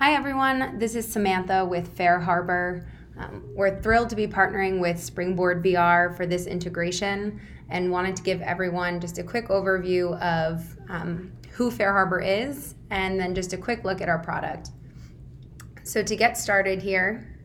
Hi everyone, this is Samantha with FareHarbor. We're thrilled to be partnering with Springboard VR for this integration and wanted to give everyone just a quick overview of who FareHarbor is and then just a quick look at our product. So to get started here,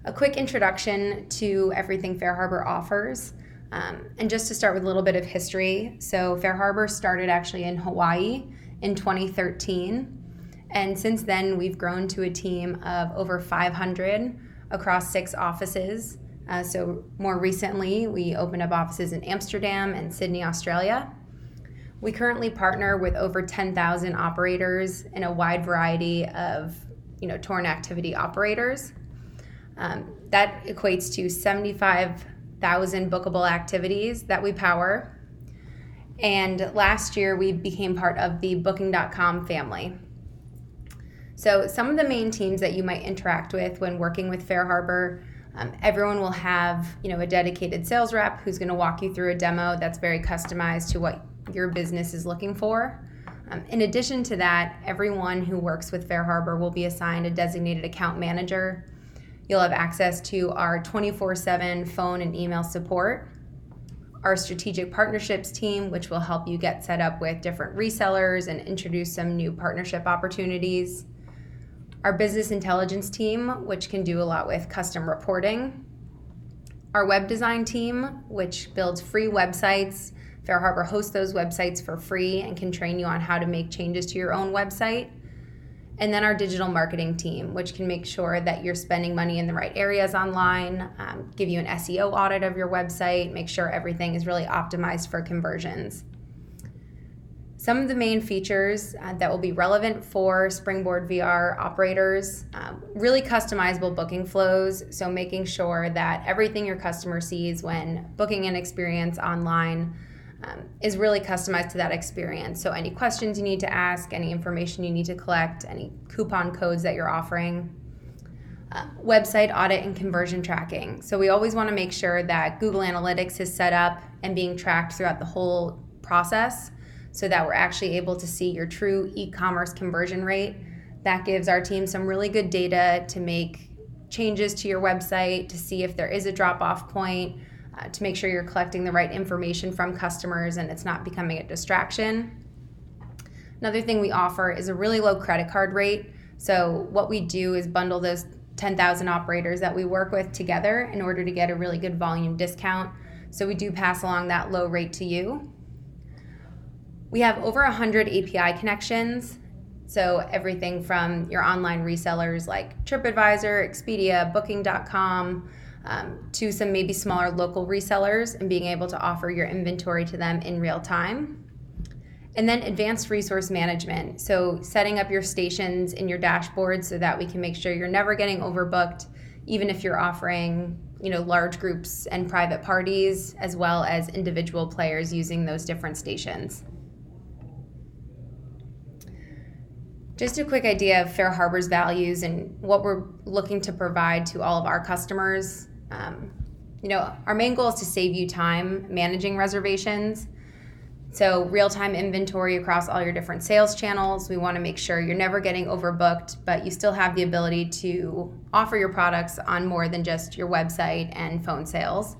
a quick introduction to everything FareHarbor offers. And just to start with a little bit of history, so FareHarbor started actually in Hawaii in 2013. And since then, we've grown to a team of over 500 across 6 offices. So more recently, we opened up offices in Amsterdam and Sydney, Australia. We currently partner with over 10,000 operators in a wide variety of torn activity operators. That equates to 75,000 bookable activities that we power. And last year, we became part of the Booking.com family. So some of the main teams that you might interact with when working with FareHarbor, everyone will have a dedicated sales rep who's going to walk you through a demo that's very customized to what your business is looking for. In addition to that, everyone who works with FareHarbor will be assigned a designated account manager. You'll have access to our 24/7 phone and email support, our strategic partnerships team, which will help you get set up with different resellers and introduce some new partnership opportunities, our business intelligence team, which can do a lot with custom reporting, our web design team, which builds free websites. FareHarbor hosts those websites for free and can train you on how to make changes to your own website. And then our digital marketing team, which can make sure that you're spending money in the right areas online, give you an SEO audit of your website, make sure everything is really optimized for conversions. Some of the main features that will be relevant for Springboard VR operators, really customizable booking flows, so making sure that everything your customer sees when booking an experience online is really customized to that experience. So any questions you need to ask, any information you need to collect, any coupon codes that you're offering. Website audit and conversion tracking. So we always want to make sure that Google Analytics is set up and being tracked throughout the whole process so that we're actually able to see your true e-commerce conversion rate. That gives our team some really good data to make changes to your website, to see if there is a drop-off point, to make sure you're collecting the right information from customers and it's not becoming a distraction. Another thing we offer is a really low credit card rate. So what we do is bundle those 10,000 operators that we work with together in order to get a really good volume discount. So we do pass along that low rate to you. We have over 100 API connections. So everything from your online resellers like TripAdvisor, Expedia, Booking.com, to some maybe smaller local resellers and being able to offer your inventory to them in real time. And then advanced resource management. So setting up your stations in your dashboard so that we can make sure you're never getting overbooked, even if you're offering large groups and private parties, as well as individual players using those different stations. Just a quick idea of FareHarbor's values and what we're looking to provide to all of our customers. Our main goal is to save you time managing reservations. So real-time inventory across all your different sales channels. We want to make sure you're never getting overbooked, but you still have the ability to offer your products on more than just your website and phone sales.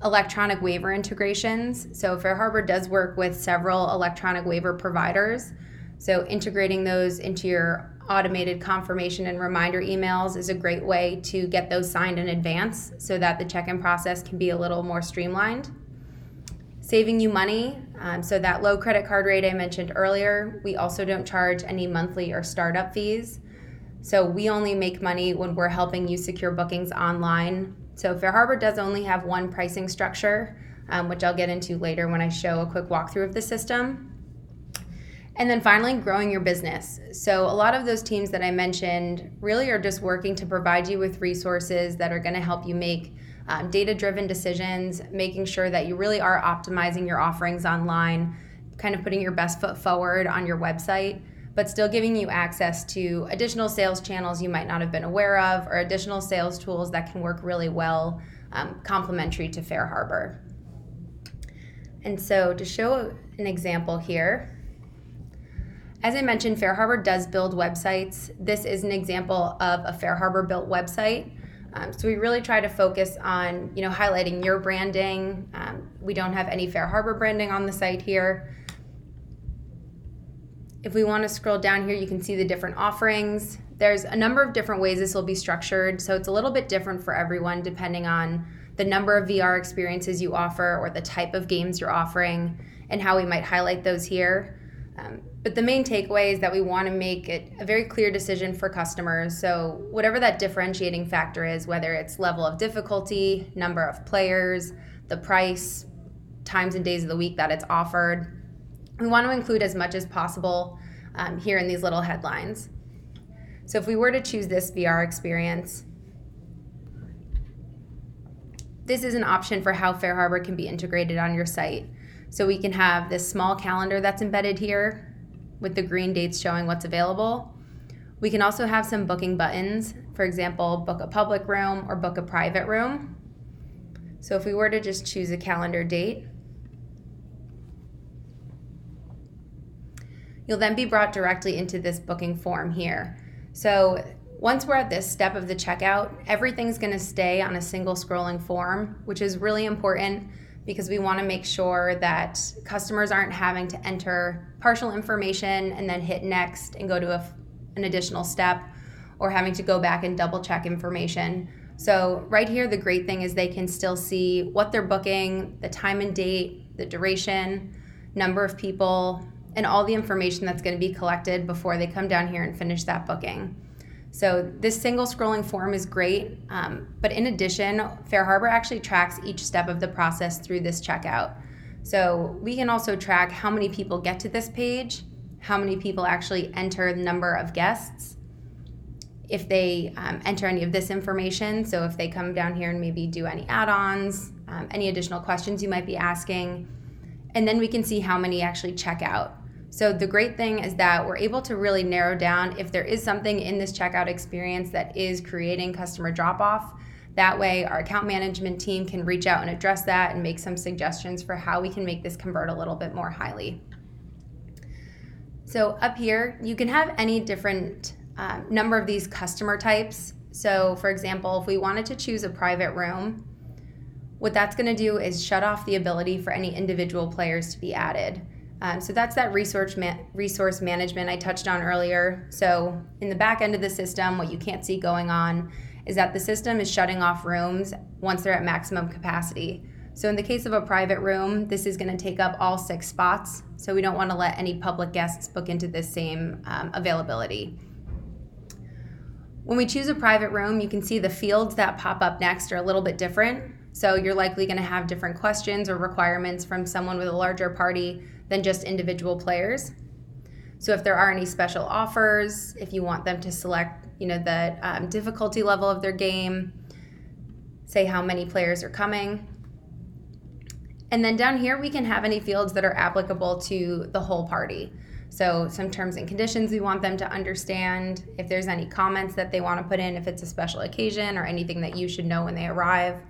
Electronic waiver integrations. So FareHarbor does work with several electronic waiver providers. So integrating those into your automated confirmation and reminder emails is a great way to get those signed in advance so that the check-in process can be a little more streamlined. Saving you money, so that low credit card rate I mentioned earlier, we also don't charge any monthly or startup fees. So we only make money when we're helping you secure bookings online. So FareHarbor does only have one pricing structure, which I'll get into later when I show a quick walkthrough of the system. And then finally, growing your business. So a lot of those teams that I mentioned really are just working to provide you with resources that are going to help you make data-driven decisions, making sure that you really are optimizing your offerings online, kind of putting your best foot forward on your website, but still giving you access to additional sales channels you might not have been aware of or additional sales tools that can work really well complementary to FareHarbor. And so to show an example here, As I mentioned, FareHarbor does build websites. This is an example of a FareHarbor built website. So we really try to focus on, highlighting your branding. We don't have any FareHarbor branding on the site here. If we want to scroll down here, you can see the different offerings. There's a number of different ways this will be structured, so it's a little bit different for everyone depending on the number of VR experiences you offer or the type of games you're offering and how we might highlight those here. But the main takeaway is that we want to make it a very clear decision for customers. So whatever that differentiating factor is, whether it's level of difficulty, number of players, the price, times and days of the week that it's offered, we want to include as much as possible here in these little headlines. So if we were to choose this VR experience, this is an option for how FareHarbor can be integrated on your site. So we can have this small calendar that's embedded here with the green dates showing what's available. We can also have some booking buttons, for example, book a public room or book a private room. So if we were to just choose a calendar date, you'll then be brought directly into this booking form here. So once we're at this step of the checkout, everything's going to stay on a single scrolling form, which is really important because we want to make sure that customers aren't having to enter partial information and then hit next and go to an additional step, or having to go back and double check information. So right here, the great thing is they can still see what they're booking, the time and date, the duration, number of people, and all the information that's going to be collected before they come down here and finish that booking. So this single scrolling form is great, but in addition, FareHarbor actually tracks each step of the process through this checkout. So we can also track how many people get to this page, how many people actually enter the number of guests, if they enter any of this information. So if they come down here and maybe do any add-ons, any additional questions you might be asking, and then we can see how many actually check out. So the great thing is that we're able to really narrow down if there is something in this checkout experience that is creating customer drop-off. That way our account management team can reach out and address that and make some suggestions for how we can make this convert a little bit more highly. So up here, you can have any different number of these customer types. So for example, if we wanted to choose a private room, what that's going to do is shut off the ability for any individual players to be added. So that's that resource management I touched on earlier. So in the back end of the system, what you can't see going on is that the system is shutting off rooms once they're at maximum capacity. So in the case of a private room, this is going to take up all 6 spots. So we don't want to let any public guests book into this same availability. When we choose a private room, you can see the fields that pop up next are a little bit different. So you're likely going to have different questions or requirements from someone with a larger party than just individual players. So if there are any special offers, if you want them to select, the difficulty level of their game, say how many players are coming. And then down here, we can have any fields that are applicable to the whole party. So some terms and conditions we want them to understand, if there's any comments that they want to put in, if it's a special occasion or anything that you should know when they arrive.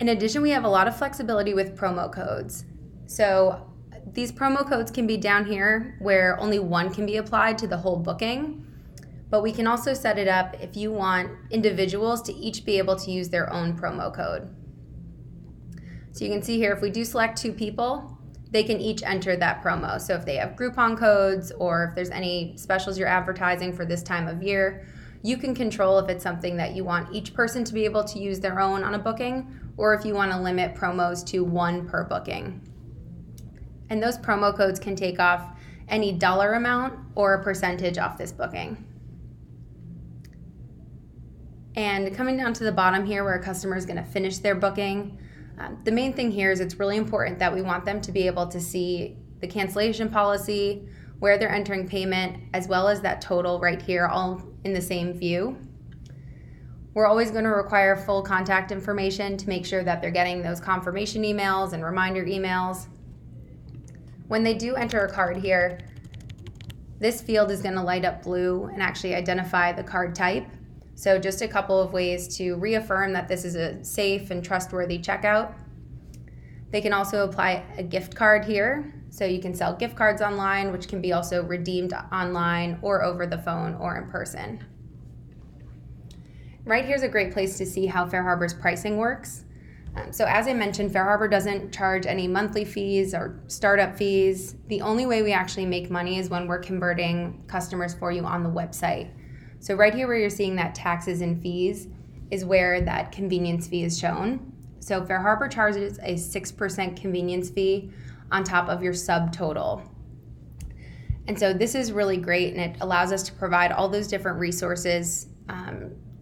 In addition, we have a lot of flexibility with promo codes. So these promo codes can be down here where only one can be applied to the whole booking, but we can also set it up if you want individuals to each be able to use their own promo code. So you can see here, if we do select 2 people, they can each enter that promo. So if they have Groupon codes or if there's any specials you're advertising for this time of year, you can control if it's something that you want each person to be able to use their own on a booking, or if you want to limit promos to 1 per booking. And those promo codes can take off any dollar amount or a percentage off this booking. And coming down to the bottom here where a customer is going to finish their booking, the main thing here is it's really important that we want them to be able to see the cancellation policy, where they're entering payment, as well as that total right here, all in the same view. We're always going to require full contact information to make sure that they're getting those confirmation emails and reminder emails. When they do enter a card here, this field is going to light up blue and actually identify the card type. So just a couple of ways to reaffirm that this is a safe and trustworthy checkout. They can also apply a gift card here. So you can sell gift cards online, which can be also redeemed online or over the phone or in person. Right here's a great place to see how FareHarbor's pricing works. So as I mentioned, FareHarbor doesn't charge any monthly fees or startup fees. The only way we actually make money is when we're converting customers for you on the website. So right here where you're seeing that taxes and fees is where that convenience fee is shown. So FareHarbor charges a 6% convenience fee on top of your subtotal. And so this is really great, and it allows us to provide all those different resources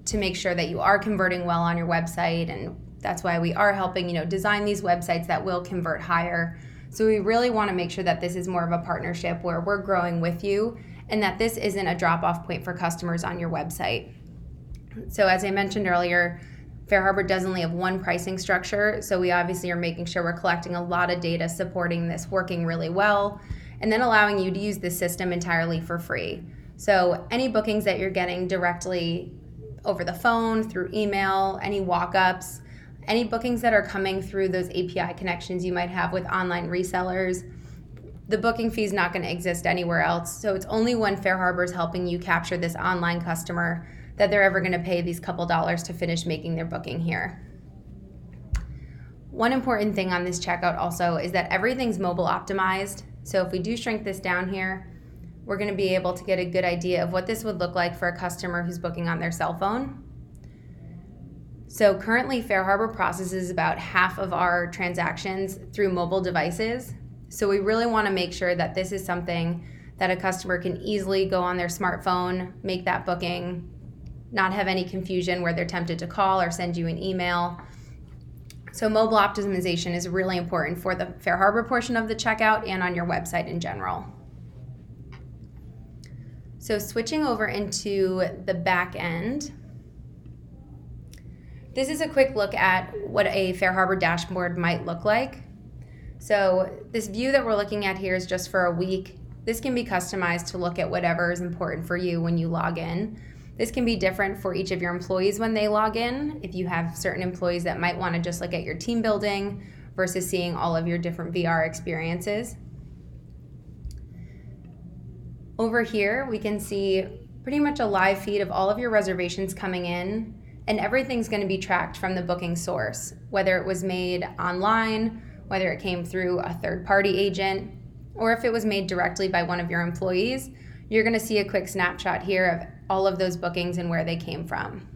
to make sure that you are converting well on your website, and that's why we are helping design these websites that will convert higher. So we really want to make sure that this is more of a partnership where we're growing with you and that this isn't a drop-off point for customers on your website. So as I mentioned earlier, FareHarbor does only have one pricing structure, so we obviously are making sure we're collecting a lot of data supporting this working really well, and then allowing you to use this system entirely for free. So any bookings that you're getting directly over the phone, through email, any walk-ups, any bookings that are coming through those API connections you might have with online resellers, the booking fee is not going to exist anywhere else. So it's only when FareHarbor is helping you capture this online customer that they're ever going to pay these couple dollars to finish making their booking here. One important thing on this checkout also is that everything's mobile optimized. So if we do shrink this down here, we're going to be able to get a good idea of what this would look like for a customer who's booking on their cell phone. So currently FareHarbor processes about half of our transactions through mobile devices. So we really want to make sure that this is something that a customer can easily go on their smartphone, make that booking, not have any confusion where they're tempted to call or send you an email. So mobile optimization is really important for the FareHarbor portion of the checkout and on your website in general. So switching over into the back end, this is a quick look at what a FareHarbor dashboard might look like. So this view that we're looking at here is just for a week. This can be customized to look at whatever is important for you when you log in. This can be different for each of your employees when they log in. If you have certain employees that might want to just look at your team building versus seeing all of your different VR experiences. Over here, we can see pretty much a live feed of all of your reservations coming in, and everything's going to be tracked from the booking source, whether it was made online, whether it came through a third-party agent, or if it was made directly by one of your employees. You're going to see a quick snapshot here of all of those bookings and where they came from.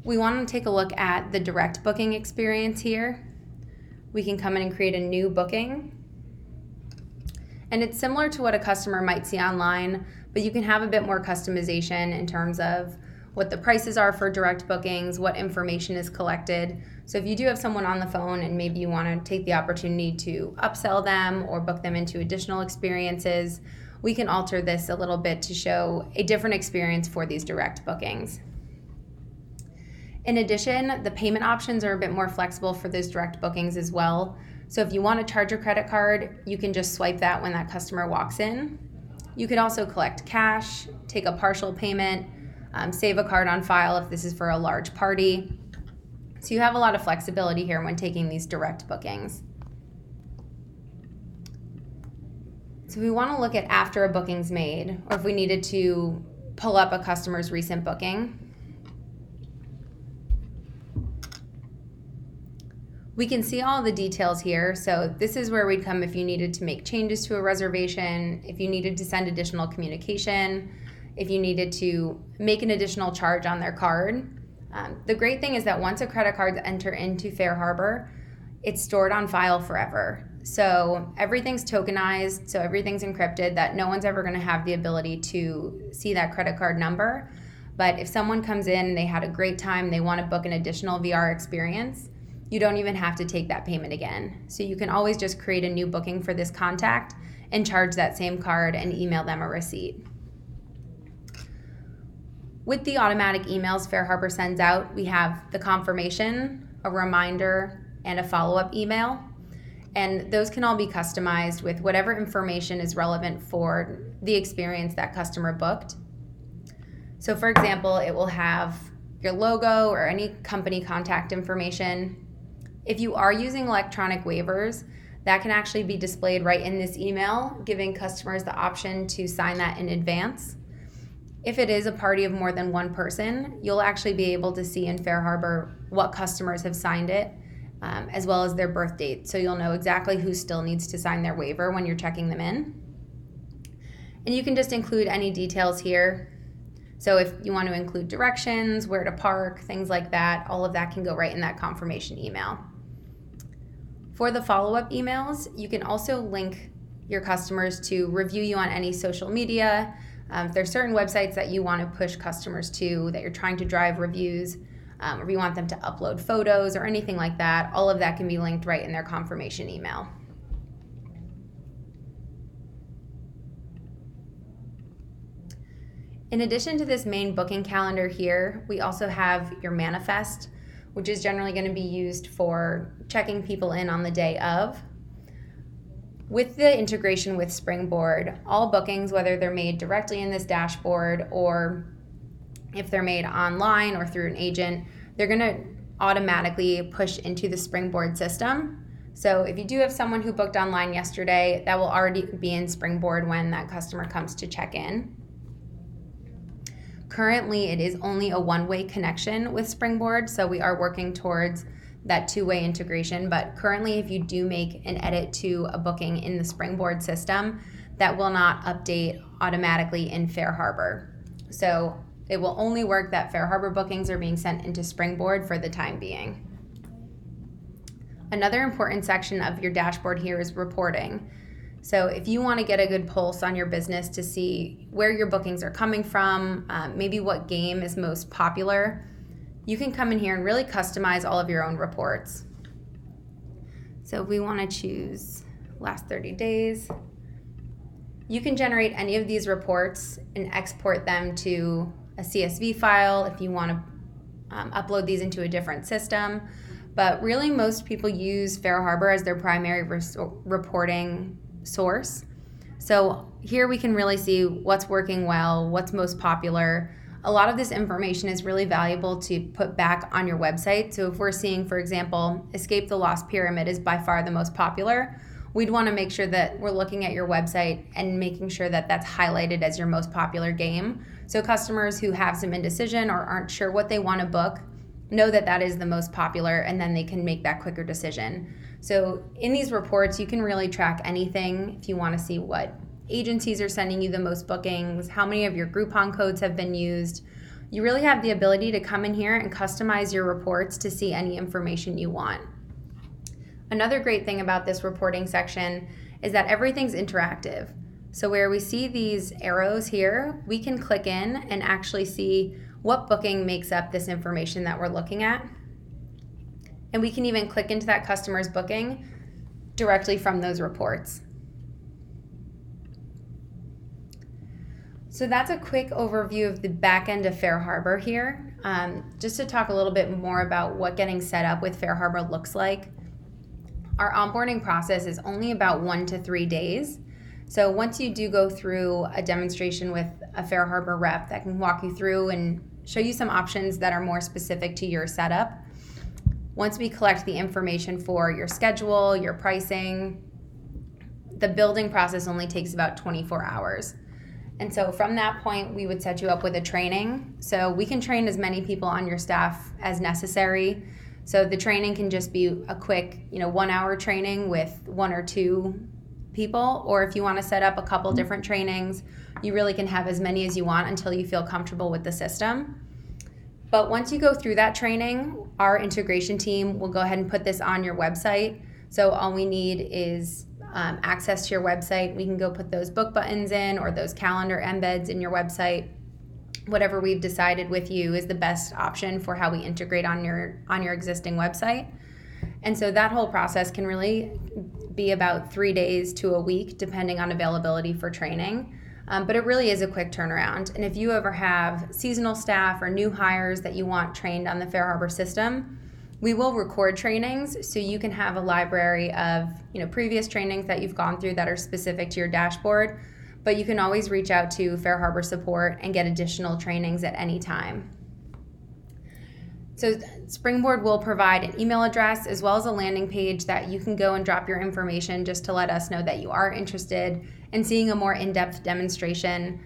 We want to take a look at the direct booking experience here. We can come in and create a new booking. And it's similar to what a customer might see online, but you can have a bit more customization in terms of what the prices are for direct bookings, what information is collected. So if you do have someone on the phone and maybe you want to take the opportunity to upsell them or book them into additional experiences, we can alter this a little bit to show a different experience for these direct bookings. In addition, the payment options are a bit more flexible for those direct bookings as well. So if you want to charge your credit card, you can just swipe that when that customer walks in. You could also collect cash, take a partial payment, save a card on file if this is for a large party. So you have a lot of flexibility here when taking these direct bookings. So we want to look at after a booking's made, or if we needed to pull up a customer's recent booking. We can see all the details here. So this is where we'd come if you needed to make changes to a reservation, if you needed to send additional communication, if you needed to make an additional charge on their card. The great thing is that once a credit card enter into FareHarbor, it's stored on file forever. So everything's tokenized, so everything's encrypted, that no one's ever going to have the ability to see that credit card number. But if someone comes in and they had a great time, they want to book an additional VR experience, you don't even have to take that payment again. So you can always just create a new booking for this contact and charge that same card and email them a receipt. With the automatic emails FareHarbor sends out, we have the confirmation, a reminder, and a follow-up email. And those can all be customized with whatever information is relevant for the experience that customer booked. So for example, it will have your logo or any company contact information. If you are using electronic waivers, that can actually be displayed right in this email, giving customers the option to sign that in advance. If it is a party of more than one person, you'll actually be able to see in FareHarbor what customers have signed it, as well as their birth date. So you'll know exactly who still needs to sign their waiver when you're checking them in. And you can just include any details here. So if you want to include directions, where to park, things like that, all of that can go right in that confirmation email. For the follow-up emails, you can also link your customers to review you on any social media. If there's certain websites that you want to push customers to, that you're trying to drive reviews, or you want them to upload photos or anything like that, all of that can be linked right in their confirmation email. In addition to this main booking calendar here, we also have your manifest, which is generally going to be used for checking people in on the day of. With the integration with Springboard, all bookings, whether they're made directly in this dashboard or if they're made online or through an agent, they're going to automatically push into the Springboard system. So if you do have someone who booked online yesterday, that will already be in Springboard when that customer comes to check in. Currently, it is only a one-way connection with Springboard, so we are working towards that two-way integration. But currently, if you do make an edit to a booking in the Springboard system, that will not update automatically in FareHarbor. So it will only work that FareHarbor bookings are being sent into Springboard for the time being. Another important section of your dashboard here is reporting. So if you want to get a good pulse on your business to see where your bookings are coming from, maybe what game is most popular, you can come in here and really customize all of your own reports. So if we want to choose last 30 days, you can generate any of these reports and export them to a CSV file if you want to upload these into a different system. But really, most people use FareHarbor as their primary reporting source. So here we can really see what's working well, what's most popular. A lot of this information is really valuable to put back on your website. So if we're seeing, for example, Escape the Lost Pyramid is by far the most popular, we'd want to make sure that we're looking at your website and making sure that that's highlighted as your most popular game. So customers who have some indecision or aren't sure what they want to book know that that is the most popular, and then they can make that quicker decision. So in these reports, you can really track anything. If you want to see what agencies are sending you the most bookings, how many of your Groupon codes have been used, you really have the ability to come in here and customize your reports to see any information you want. Another great thing about this reporting section is that everything's interactive. So where we see these arrows here, we can click in and actually see what booking makes up this information that we're looking at. And we can even click into that customer's booking directly from those reports. So that's a quick overview of the back end of FareHarbor here. Just to talk a little bit more about what getting set up with FareHarbor looks like. Our onboarding process is only about 1 to 3 days. So once you do go through a demonstration with a FareHarbor rep that can walk you through and show you some options that are more specific to your setup, once we collect the information for your schedule, your pricing, the building process only takes about 24 hours. And so from that point, we would set you up with a training. So we can train as many people on your staff as necessary. So the training can just be a quick, 1 hour training with 1 or 2 people, or if you want to set up a couple different trainings, you really can have as many as you want until you feel comfortable with the system. But once you go through that training, our integration team will go ahead and put this on your website. So all we need is access to your website. We can go put those book buttons in or those calendar embeds in your website. Whatever we've decided with you is the best option for how we integrate on your existing website. And so that whole process can really be about 3 days to a week, depending on availability for training. But it really is a quick turnaround. And if you ever have seasonal staff or new hires that you want trained on the FareHarbor system, we will record trainings so you can have a library of previous trainings that you've gone through that are specific to your dashboard. But you can always reach out to FareHarbor support and get additional trainings at any time. So Springboard will provide an email address as well as a landing page that you can go and drop your information just to let us know that you are interested in seeing a more in-depth demonstration.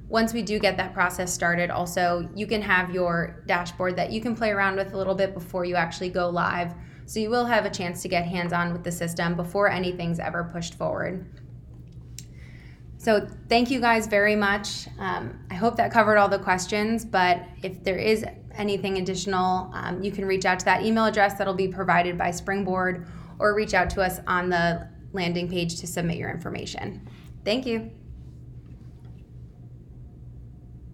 Once we do get that process started, also, you can have your dashboard that you can play around with a little bit before you actually go live. So you will have a chance to get hands-on with the system before anything's ever pushed forward. So thank you guys very much. I hope that covered all the questions, but if there is anything additional, you can reach out to that email address that'll be provided by Springboard, or reach out to us on the landing page to submit your information. Thank you.